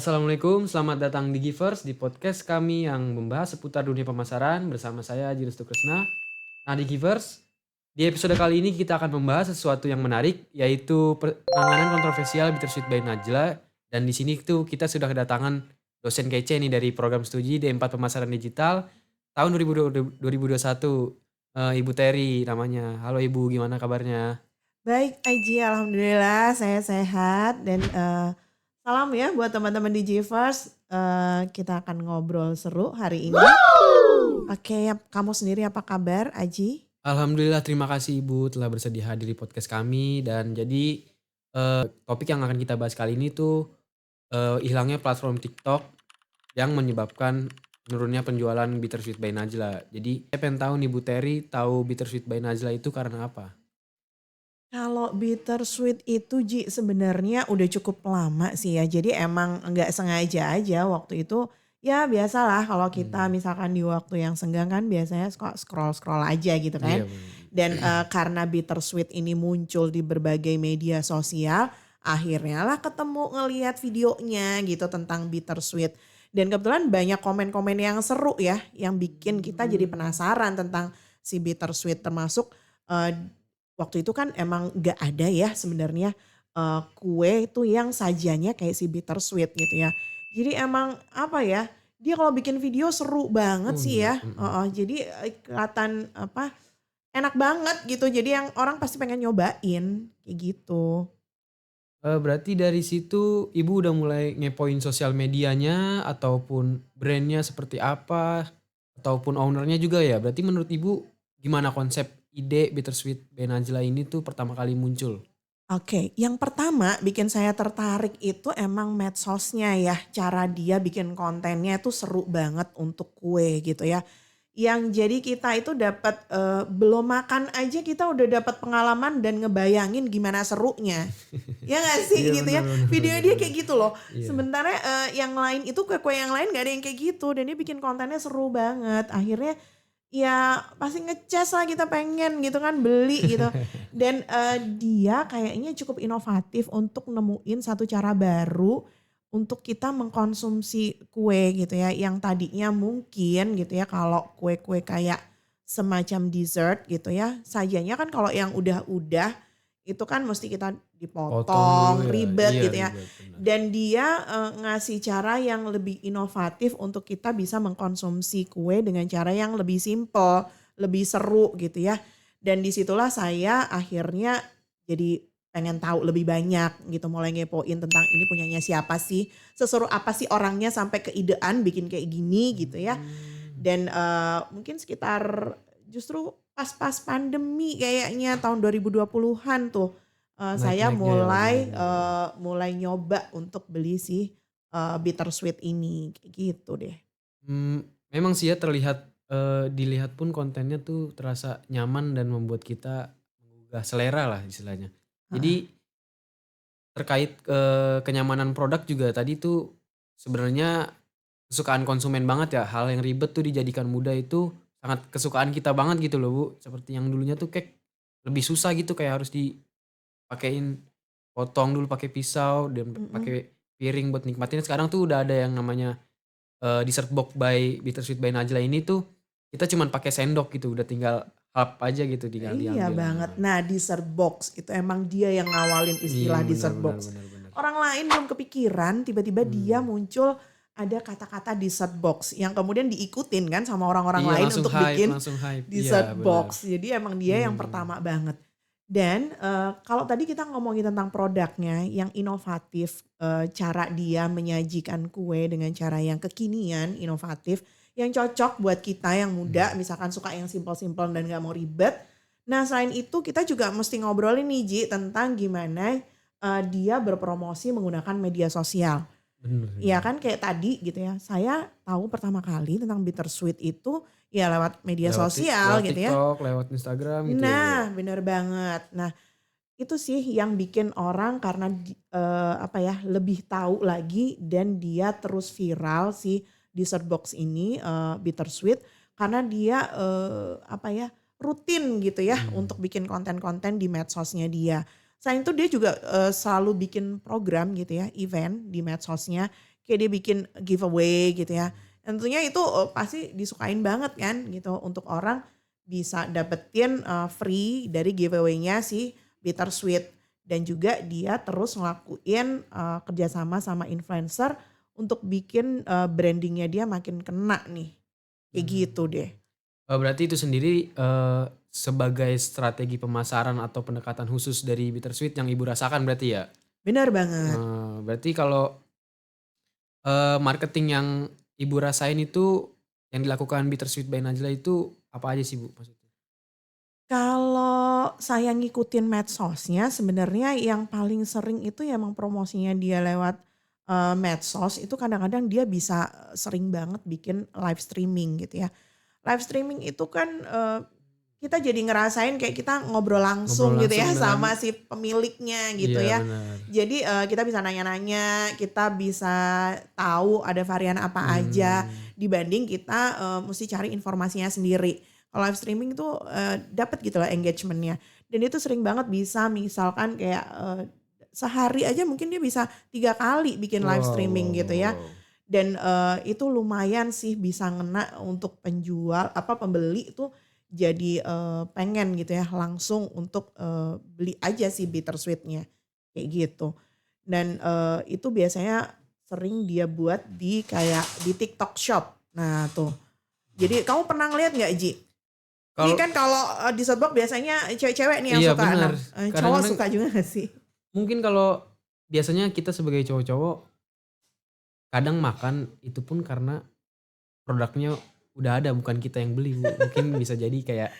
Assalamualaikum, selamat datang di Givers, di podcast kami yang membahas seputar dunia pemasaran bersama saya Jiris Kresna. Nah, di Givers, di episode kali ini kita akan membahas sesuatu yang menarik, yaitu penanganan kontroversial Bittersweet by Najla. Dan di sini tuh kita sudah kedatangan dosen kece nih dari program studi D4 Pemasaran Digital tahun 2021, Ibu Terry namanya. Halo Ibu, gimana kabarnya? Baik, Aji, alhamdulillah saya sehat dan salam ya buat teman-teman di Givers. Kita akan ngobrol seru hari ini. Oke, kamu sendiri apa kabar, Aji? Alhamdulillah, terima kasih Ibu telah bersedia hadir di podcast kami. Dan jadi topik yang akan kita bahas kali ini tuh hilangnya platform TikTok yang menyebabkan menurunnya penjualan Bittersweet by Najla. Jadi saya pengen tahu nih Bu Terry, tahu Bittersweet by Najla itu karena apa? Kalau bittersweet itu Ji sebenarnya udah cukup lama sih ya. Jadi emang nggak sengaja aja waktu itu ya biasalah kalau kita Hmm, misalkan di waktu yang senggang kan biasanya scroll-scroll aja gitu iya kan. bener. Dan karena bittersweet ini muncul di berbagai media sosial, akhirnya lah ketemu ngelihat videonya gitu tentang bittersweet. Dan kebetulan banyak komen-komen yang seru ya yang bikin kita jadi penasaran tentang si bittersweet termasuk eh, waktu itu kan emang nggak ada ya sebenarnya kue itu yang sajiannya kayak si bittersweet gitu ya. Jadi emang apa ya, dia kalau bikin video seru banget Oh sih iya. ya. Heeh, jadi kelihatan apa, enak banget gitu. Jadi yang orang pasti pengen nyobain kayak gitu. Berarti dari situ Ibu udah mulai ngepoin sosial medianya ataupun brandnya seperti apa ataupun ownernya juga ya. Berarti menurut Ibu gimana konsep ide Bittersweet by Najla ini tuh pertama kali muncul? Oke, yang pertama bikin saya tertarik itu emang medsosnya ya. Cara dia bikin kontennya itu seru banget untuk kue gitu ya. Yang jadi kita itu dapat belum makan aja kita udah dapat pengalaman dan ngebayangin gimana serunya. Ya nggak sih Iya gitu benar ya. benar Video benar dia benar. kayak gitu loh. Iya. Sementara yang lain itu kue-kue yang lain gak ada yang kayak gitu dan dia bikin kontennya seru banget. Akhirnya ya pasti ngecas lah kita pengen gitu kan beli gitu. Dan dia kayaknya cukup inovatif untuk nemuin satu cara baru untuk kita mengkonsumsi kue gitu ya. Yang tadinya mungkin gitu ya kalau kue-kue kayak semacam dessert gitu ya. Sajiannya kan kalau yang udah-udah itu kan mesti kita Potong dulu dipotong, ya, ribet iya gitu ya. ribet, benar. Dan dia ngasih cara yang lebih inovatif untuk kita bisa mengkonsumsi kue dengan cara yang lebih simple, lebih seru gitu ya. Dan disitulah saya akhirnya jadi pengen tahu lebih banyak gitu, mulai ngepoin tentang ini punyanya siapa sih, seseru apa sih orangnya sampai keidean bikin kayak gini gitu ya. Mmm, Dan mungkin sekitar justru pas-pas pandemi kayaknya tahun 2020-an tuh saya naik-naiknya ya lagi mulai naik-naik ya. mulai nyoba untuk beli si bittersweet ini kayak gitu deh. Memang sih ya terlihat, dilihat pun kontennya tuh terasa nyaman dan membuat kita menggugah selera lah istilahnya. Heeh. Jadi terkait, kenyamanan produk juga tadi tuh sebenarnya kesukaan konsumen banget ya, hal yang ribet tuh dijadikan mudah itu sangat kesukaan kita banget gitu loh Bu. Seperti yang dulunya tuh kayak lebih susah gitu kayak harus dipakein potong dulu pakai pisau dan Mhm. pakai piring buat nikmatin. Sekarang tuh udah ada yang namanya dessert box by Bittersweet by Najla ini tuh, kita cuman pakai sendok gitu, udah tinggal aja gitu, tinggal Iya diambil. banget. Nah, Nah dessert box itu emang dia yang ngawalin iya istilah benar dessert benar box. benar benar. Orang lain belum kepikiran tiba-tiba dia Mmm, muncul ada kata-kata dessert box yang kemudian diikutin kan sama orang-orang iya lain untuk bikin langsung hype, iya dessert benar. box. Jadi emang dia yang Mmm, pertama banget. Dan kalau tadi kita ngomongin tentang produknya yang inovatif, cara dia menyajikan kue dengan cara yang kekinian, inovatif, yang cocok buat kita yang muda, mhm, misalkan suka yang simpel-simpel dan gak mau ribet. Nah selain itu kita juga mesti ngobrolin nih Ji tentang gimana dia berpromosi menggunakan media sosial. bener sih, Iya bener. kan kayak tadi gitu ya, saya tahu pertama kali tentang bittersweet itu ya lewat media sosial Lewat gitu ya. TikTok, lewat Instagram gitu ya, Bu, ya? Nah, bener banget. Nah, itu sih yang bikin orang karena apa ya, lebih tahu lagi dan dia terus viral si dessert box ini, bittersweet karena dia, apa ya, rutin gitu ya Mhm, untuk bikin konten-konten di medsosnya dia. Selain itu dia juga, selalu bikin program gitu ya, event di medsosnya. kayak dia bikin giveaway gitu ya. Dan tentunya itu pasti disukain banget kan gitu untuk orang bisa dapetin free dari giveaway-nya si Bittersweet. Dan juga dia terus ngelakuin kerjasama sama influencer untuk bikin brandingnya dia makin kena nih. Kayak gitu deh. Berarti itu sendiri sebagai strategi pemasaran atau pendekatan khusus dari Bittersweet yang ibu rasakan berarti ya? Benar banget. Berarti kalau marketing yang ibu rasain itu yang dilakukan Bittersweet by Najla itu apa aja sih Bu maksudnya? Kalau saya ngikutin medsosnya sebenarnya yang paling sering itu ya emang promosinya dia lewat medsos itu kadang-kadang dia bisa sering banget bikin live streaming gitu ya. Live streaming itu kan kita jadi ngerasain kayak kita ngobrol langsung Ngobrol gitu ya langsung dengan sama si pemiliknya gitu iya ya. benar. Jadi kita bisa nanya-nanya, kita bisa tahu ada varian apa aja dibanding kita mesti cari informasinya sendiri. Kalau live streaming itu dapat gitu lah engagementnya. Dan itu sering banget bisa misalkan kayak sehari aja mungkin dia bisa 3 kali bikin live streaming gitu ya. Dan itu lumayan sih bisa ngena untuk pembeli itu jadi pengen gitu ya langsung untuk beli aja si Bittersweet-nya kayak gitu. Dan itu biasanya sering dia buat di TikTok Shop. Nah tuh. Jadi kamu pernah ngeliat nggak Ji? Ini Kalau kan kalau di Shopbox biasanya cewek-cewek nih yang iya suka. benar. Cowok Kadang-kadang suka juga gak sih? mungkin kalau biasanya kita sebagai cowok-cowok kadang makan itu pun karena produknya udah ada bukan kita yang beli Bu. Mungkin bisa jadi kayak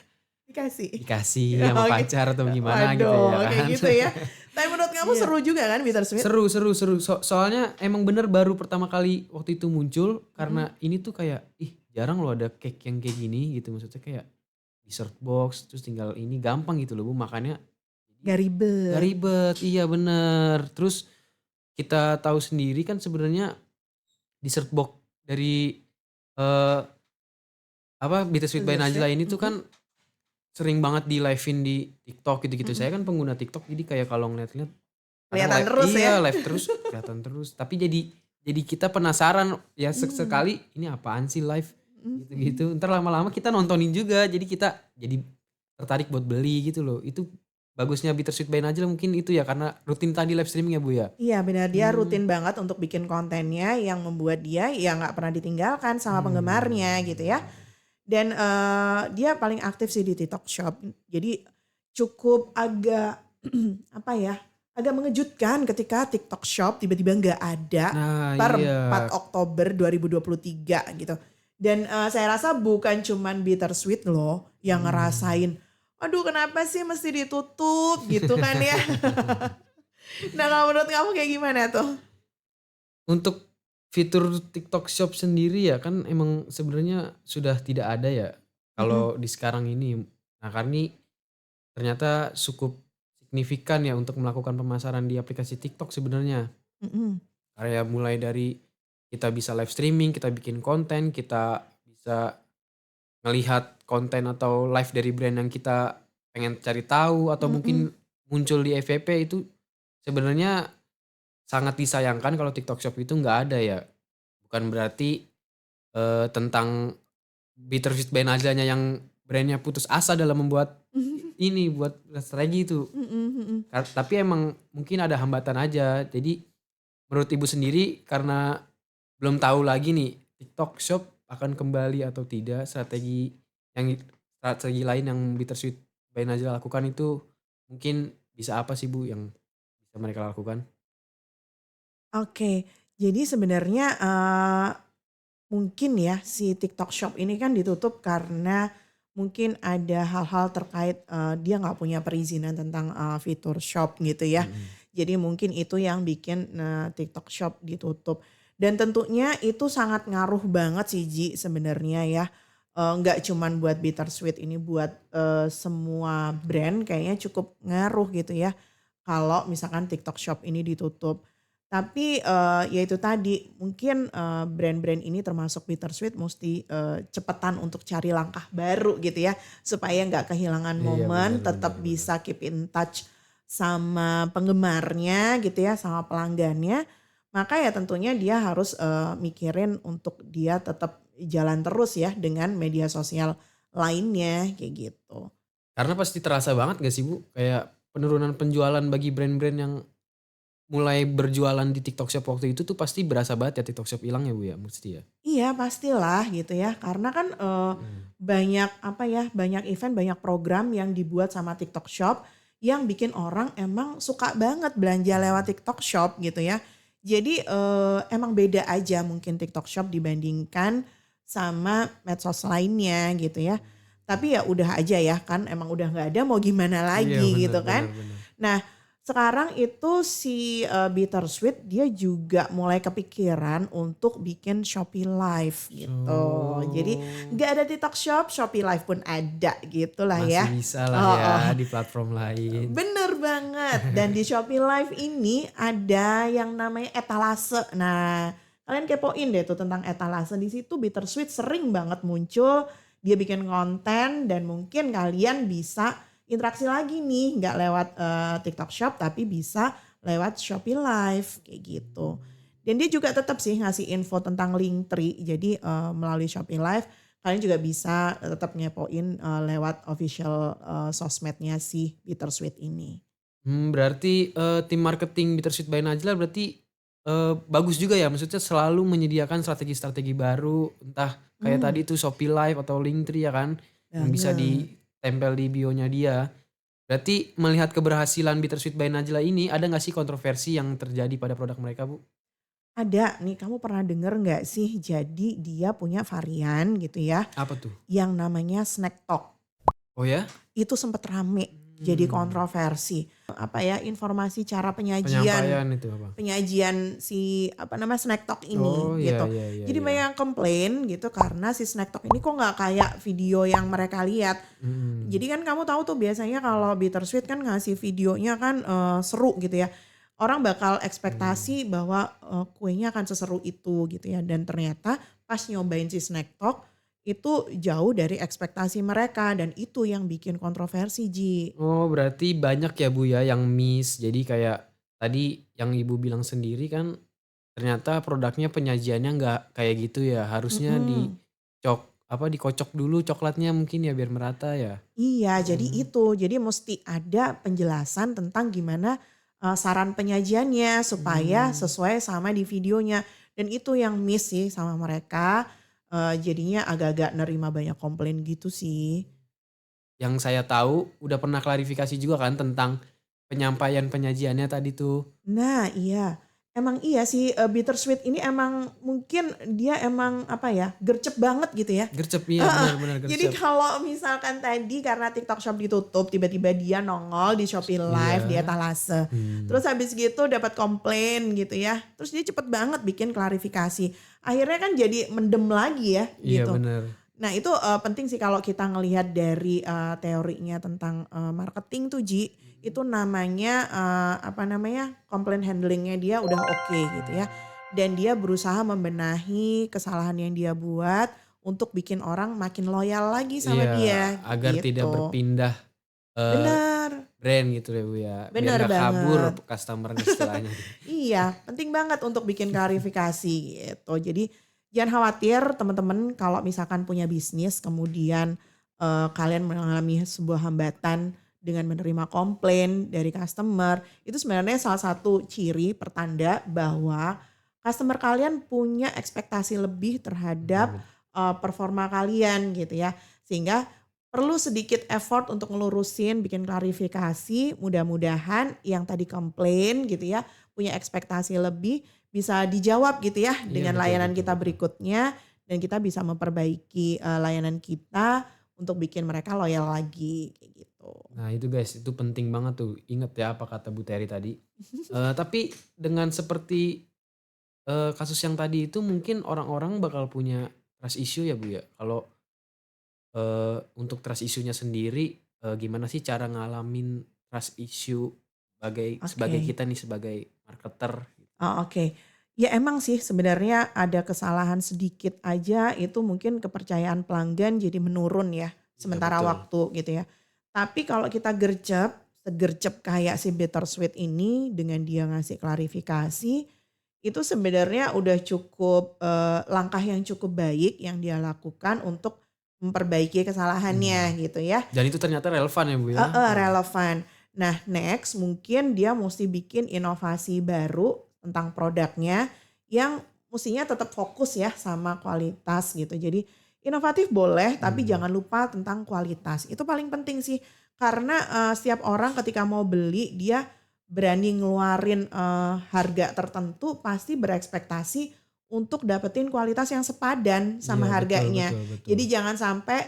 Dikasih. dikasih sama Oke. pacar atau gimana gitu Waduh, ya kayak kan. gitu ya. Tapi menurut kamu Iya. seru juga kan Bittersweet? Seru. Soalnya emang bener baru pertama kali waktu itu muncul karena ini tuh kayak jarang loh ada cake yang kayak gini gitu. Maksudnya kayak dessert box terus tinggal ini gampang gitu loh Bu makannya. Gak Gak ribet. ribet, iya bener. Terus kita tahu sendiri kan sebenarnya dessert box dari eh Bittersweet by Najla ini tuh kan sering banget di live-in di TikTok gitu-gitu. Saya kan pengguna TikTok jadi kayak kalau ngeliat-liat kadang Kelihatan live, terus ya. iya live terus kelihatan terus. Tapi jadi kita penasaran ya sekali ini apaan sih live gitu-gitu. Ntar lama-lama kita nontonin juga jadi kita jadi tertarik buat beli gitu loh. Itu bagusnya Bittersweet by Najla mungkin itu ya karena rutin tadi live streaming ya Bu ya. Iya benar, dia rutin banget untuk bikin kontennya yang membuat dia ya gak pernah ditinggalkan sama penggemarnya gitu ya. Dan dia paling aktif sih di TikTok Shop. Jadi cukup agak agak mengejutkan ketika TikTok Shop tiba-tiba nggak ada Nah per iya. 4 Oktober 2023 gitu. Dan saya rasa bukan cuman Bittersweet loh yang ngerasain, aduh kenapa sih mesti ditutup gitu kan ya. Nah kalau menurut kamu kayak gimana tuh? Untuk fitur TikTok Shop sendiri ya kan emang sebenarnya sudah tidak ada ya kalau di sekarang ini. Nah karena ini ternyata cukup signifikan ya untuk melakukan pemasaran di aplikasi TikTok sebenarnya. Mm-mm. Kayak mulai dari kita bisa live streaming, kita bikin konten, kita bisa ngelihat konten atau live dari brand yang kita pengen cari tahu atau mungkin muncul di FYP itu sebenarnya sangat disayangkan kalau TikTok Shop itu nggak ada ya. Bukan berarti tentang Bittersweet by Najla-nya yang brandnya putus asa dalam membuat ini buat strategi itu. Tapi emang mungkin ada hambatan aja. Jadi menurut ibu sendiri karena belum tahu lagi nih TikTok Shop akan kembali atau tidak, strategi lain yang Bittersweet by Najla lakukan itu mungkin bisa apa sih Bu yang bisa mereka lakukan? Oke, jadi sebenarnya mungkin ya si TikTok Shop ini kan ditutup karena mungkin ada hal-hal terkait dia nggak punya perizinan tentang fitur shop gitu ya. Jadi mungkin itu yang bikin TikTok Shop ditutup. Dan tentunya itu sangat ngaruh banget sih Ji sebenarnya ya. Nggak cuman buat Bittersweet ini, buat semua brand kayaknya cukup ngaruh gitu ya. Kalau misalkan TikTok Shop ini ditutup. Tapi ya itu tadi mungkin brand-brand ini termasuk Bittersweet mesti cepetan untuk cari langkah baru gitu ya. Supaya nggak kehilangan Iya, momen, benar, tetap benar. bisa keep in touch sama penggemarnya gitu ya, sama pelanggannya. Maka ya tentunya dia harus mikirin untuk dia tetap jalan terus ya dengan media sosial lainnya kayak gitu. Karena pasti terasa banget gak sih Bu, kayak penurunan penjualan bagi brand-brand yang mulai berjualan di TikTok Shop waktu itu tuh pasti berasa banget ya TikTok Shop hilang ya Bu ya, mesti ya? Iya pastilah gitu ya karena kan Mhm. banyak apa ya, banyak event, banyak program yang dibuat sama TikTok Shop yang bikin orang emang suka banget belanja lewat TikTok Shop gitu ya. Jadi emang beda aja mungkin TikTok Shop dibandingkan sama medsos lainnya gitu ya. Tapi ya udah aja ya kan emang udah nggak ada mau gimana Iya lagi bener gitu kan. bener bener. Nah, sekarang itu si Bittersweet dia juga mulai kepikiran untuk bikin Shopee Live gitu. Jadi Oh, nggak ada TikTok Shop, Shopee Live pun ada gitulah masih ya. bisa lah Oh, ya oh. di platform lain. Bener banget. Dan di Shopee Live ini ada yang namanya etalase. Nah, kalian kepoin deh tuh tentang etalase. Di situ Bittersweet sering banget muncul. Dia bikin konten dan mungkin kalian bisa interaksi lagi nih. Nggak lewat TikTok Shop tapi bisa lewat Shopee Live kayak gitu. Dan dia juga tetap sih ngasih info tentang Linktree. Jadi melalui Shopee Live kalian juga bisa tetap ngepoin lewat official sosmednya si Bittersweet ini. Berarti, tim marketing Bittersweet by Najla berarti, bagus juga ya? Maksudnya selalu menyediakan strategi-strategi baru, entah kayak Hmm, tadi tuh Shopee Live atau Linktree ya kan, yang bisa banget. ditempel di bio-nya dia. Berarti melihat keberhasilan Bittersweet by Najla ini, ada nggak sih kontroversi yang terjadi pada produk mereka, Bu? Ada nih kamu pernah denger nggak sih jadi dia punya varian gitu ya Apa tuh? yang namanya snack talk. Oh ya? Itu sempet rame jadi Mmm, kontroversi. Apa ya informasi cara penyajian penyampaian itu apa? penyajian si apa namanya snack talk Oh, ini iya gitu. iya iya Jadi iya. banyak yang komplain gitu karena si snack talk ini kok nggak kayak video yang mereka lihat. Mhm, Jadi kan kamu tahu tuh biasanya kalau Bittersweet kan ngasih videonya kan seru gitu ya. Orang bakal mmm. ekspektasi bahwa kuenya akan seseru itu gitu ya. Dan ternyata pas nyobain si snack talk itu jauh dari ekspektasi mereka dan itu yang bikin kontroversi Ji. Oh, berarti banyak ya, Bu, ya yang miss. Jadi kayak tadi yang Ibu bilang sendiri kan ternyata produknya penyajiannya nggak kayak gitu ya. Harusnya Mm-mm. dikocok dulu coklatnya mungkin ya biar merata ya? Iya, jadi Mhm, itu. Jadi mesti ada penjelasan tentang gimana saran penyajiannya supaya mmm. sesuai sama di videonya. Dan itu yang miss sih sama mereka. Jadinya agak-agak nerima banyak komplain gitu sih. Yang saya tahu udah pernah klarifikasi juga kan tentang penyampaian penyajiannya tadi tuh. Nah iya, emang iya sih Bittersweet ini emang mungkin dia emang apa ya, gercep banget gitu ya. Gercep, iya Heeh, benar benar jadi gercep. kalau misalkan tadi karena TikTok Shop ditutup, tiba-tiba dia nongol di Shopee Live, di Iya, etalase. mmm, Terus habis gitu dapat komplain gitu ya, terus dia cepet banget bikin klarifikasi. Akhirnya kan jadi mendem lagi ya iya gitu. bener. Nah itu penting sih kalau kita ngelihat dari teorinya tentang marketing tuh Ji, itu namanya apa namanya, complaint handling-nya dia udah oke gitu ya. Dan dia berusaha membenahi kesalahan yang dia buat untuk bikin orang makin loyal lagi sama Iya, dia agar tidak gitu. berpindah, eee, Bener, brand gitu ya, Bu, ya. Biar bener nggak kabur banget. customer-nya istilahnya. Iya, penting banget untuk bikin klarifikasi gitu. Jadi jangan khawatir teman-teman kalau misalkan punya bisnis kemudian kalian mengalami sebuah hambatan dengan menerima komplain dari customer, itu sebenarnya salah satu ciri pertanda bahwa customer kalian punya ekspektasi lebih terhadap Bener. performa kalian gitu ya. Sehingga perlu sedikit effort untuk ngelurusin, bikin klarifikasi, mudah-mudahan yang tadi komplain gitu ya punya ekspektasi lebih, bisa dijawab gitu ya Iya, dengan betul layanan betul kita betul. berikutnya dan kita bisa memperbaiki layanan kita untuk bikin mereka loyal lagi kayak gitu. Nah itu guys, itu penting banget tuh, inget ya apa kata Bu Terry tadi. Tapi dengan seperti, kasus yang tadi itu mungkin orang-orang bakal punya trust issue ya, Bu, ya? Kalau, untuk trust issue-nya sendiri, gimana sih cara ngalamin trust issue sebagai Oke. kita nih, sebagai marketer? Oh, oke. Ya emang sih sebenarnya ada kesalahan sedikit aja itu mungkin kepercayaan pelanggan jadi menurun ya Iya sementara betul. waktu gitu ya. Tapi kalau kita gercep, segercep kayak si Bittersweet ini dengan dia ngasih klarifikasi, itu sebenarnya udah cukup langkah yang cukup baik yang dia lakukan untuk memperbaiki kesalahannya gitu ya. Dan itu ternyata relevan ya Bu ya? Relevan. Nah next mungkin dia mesti bikin inovasi baru tentang produknya yang mestinya tetap fokus ya sama kualitas gitu. Jadi inovatif boleh tapi jangan lupa tentang kualitas. Itu paling penting sih karena setiap orang ketika mau beli dia berani ngeluarin harga tertentu pasti berekspektasi untuk dapetin kualitas yang sepadan sama Iya, harganya. betul. Jadi jangan sampai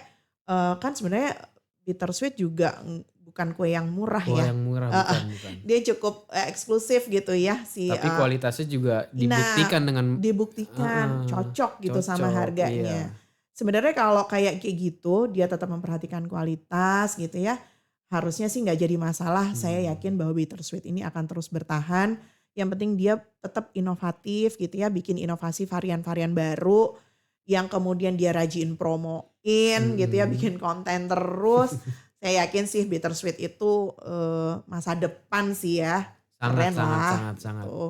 kan sebenarnya bittersweet juga bukan kue yang murah Wah, ya. yang murah bukan. Dia cukup eksklusif gitu ya si Tapi kualitasnya juga dibuktikan dengan dibuktikan cocok gitu sama cocok, harganya. iya. Sebenarnya kalau kayak gitu dia tetap memperhatikan kualitas gitu ya. Harusnya sih nggak jadi masalah. Saya yakin bahwa bittersweet ini akan terus bertahan. Yang penting dia tetap inovatif gitu ya, bikin inovasi varian-varian baru yang kemudian dia rajin promoin gitu ya, bikin konten terus. Saya yakin sih bittersweet itu masa depan sih ya. Keren lah. Sangat. Gitu.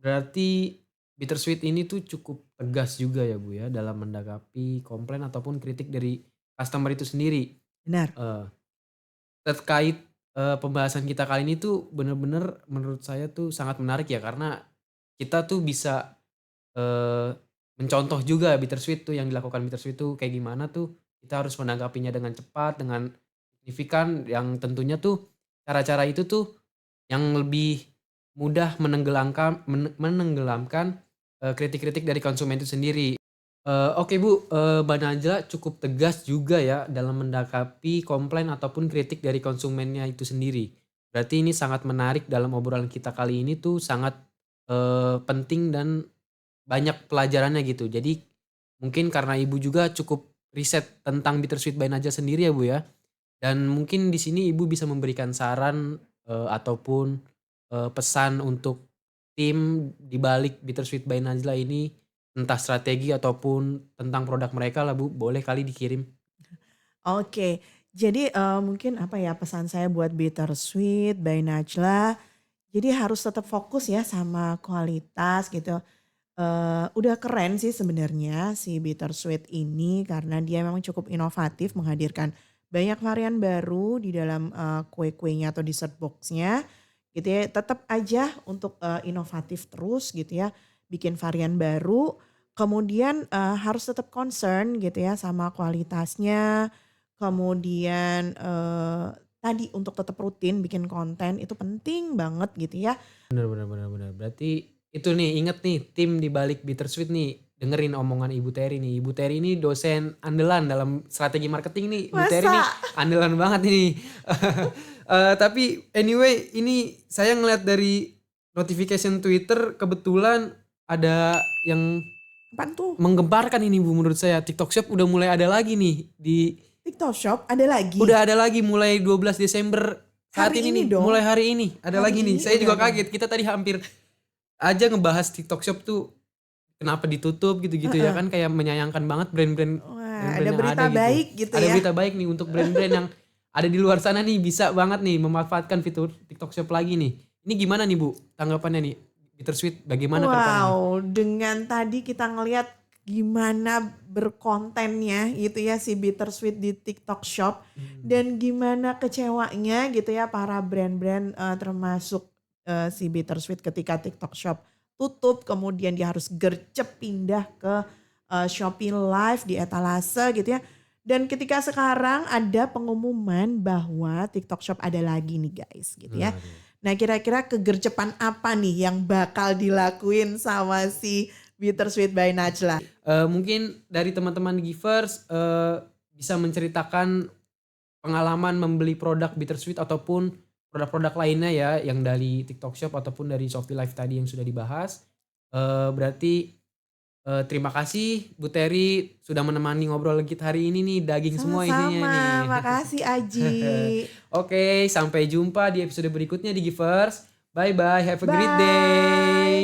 Berarti bittersweet ini tuh cukup tegas juga ya Bu ya dalam menanggapi komplain ataupun kritik dari customer itu sendiri. Benar. Terkait pembahasan kita kali ini tuh bener-bener menurut saya tuh sangat menarik ya karena kita tuh bisa mencontoh juga bittersweet tuh yang dilakukan bittersweet tuh kayak gimana tuh kita harus menanggapinya dengan cepat, dengan signifikan yang tentunya tuh cara-cara itu tuh yang lebih mudah menenggelamkan kritik-kritik dari konsumen itu sendiri. Oke Bu, Mbak Najla cukup tegas juga ya dalam mendakapi komplain ataupun kritik dari konsumennya itu sendiri. Berarti ini sangat menarik dalam obrolan kita kali ini tuh sangat, penting dan banyak pelajarannya gitu. Jadi mungkin karena Ibu juga cukup riset tentang Bittersweet by Najla sendiri ya Bu ya. Dan mungkin di sini Ibu bisa memberikan saran, ataupun, pesan untuk tim di balik Bittersweet by Najla ini, entah strategi ataupun tentang produk mereka lah Bu, boleh kali dikirim. Oke. Jadi mungkin apa ya pesan saya buat bittersweet by Najla. Jadi harus tetap fokus ya sama kualitas gitu. Udah keren sih sebenarnya si bittersweet ini karena dia memang cukup inovatif menghadirkan banyak varian baru di dalam kue-kuenya atau dessert box-nya gitu ya. Tetap aja untuk inovatif terus gitu ya, bikin varian baru. Kemudian harus tetap concern gitu ya sama kualitasnya. Kemudian tadi untuk tetap rutin bikin konten itu penting banget gitu ya. Bener. Berarti itu nih, inget nih tim di balik Bittersweet nih, dengerin omongan Ibu Terry nih. Ibu Terry ini dosen andalan dalam strategi marketing nih. Ibu Terry nih Masa? andalan banget nih. Tapi anyway ini saya ngeliat dari notification Twitter kebetulan ada yang Apaan tuh? menggemparkan ini Bu menurut saya. TikTok Shop udah mulai ada lagi nih di TikTok Shop ada lagi? udah ada lagi mulai 12 Desember saat Hari ini ini nih. dong. Mulai hari ini ada Hari lagi ini nih. Saya udah juga ada. kaget. Kita tadi hampir aja ngebahas TikTok Shop tuh kenapa ditutup gitu-gitu ya kan kayak menyayangkan banget brand-brand Wah, brand-brand ada yang berita ada gitu. baik gitu Ada ya. berita baik nih untuk brand-brand yang ada di luar sana nih bisa banget nih memanfaatkan fitur TikTok Shop lagi nih. Ini gimana nih Bu tanggapannya nih? Bittersweet bagaimana ke depannya nih? Wow, dengan tadi kita ngelihat gimana berkontennya gitu ya si bittersweet di TikTok Shop dan gimana kecewanya gitu ya para brand-brand termasuk si bittersweet ketika TikTok Shop tutup kemudian dia harus gercep pindah ke Shopee Live di etalase gitu ya. Dan ketika sekarang ada pengumuman bahwa TikTok Shop ada lagi nih guys gitu ya. Nah kira-kira kegercepan apa nih yang bakal dilakuin sama si Bittersweet by Najla? Mungkin dari teman-teman Givers bisa menceritakan pengalaman membeli produk Bittersweet ataupun produk-produk lainnya ya yang dari TikTok Shop ataupun dari Shopee Live tadi yang sudah dibahas. Berarti terima kasih Bu Terry sudah menemani ngobrol kita hari ini nih daging semua isinya Sama-sama, nih. makasih Aji. Oke, sampai jumpa di episode berikutnya di Givers. Bye bye, have a great Bye. day.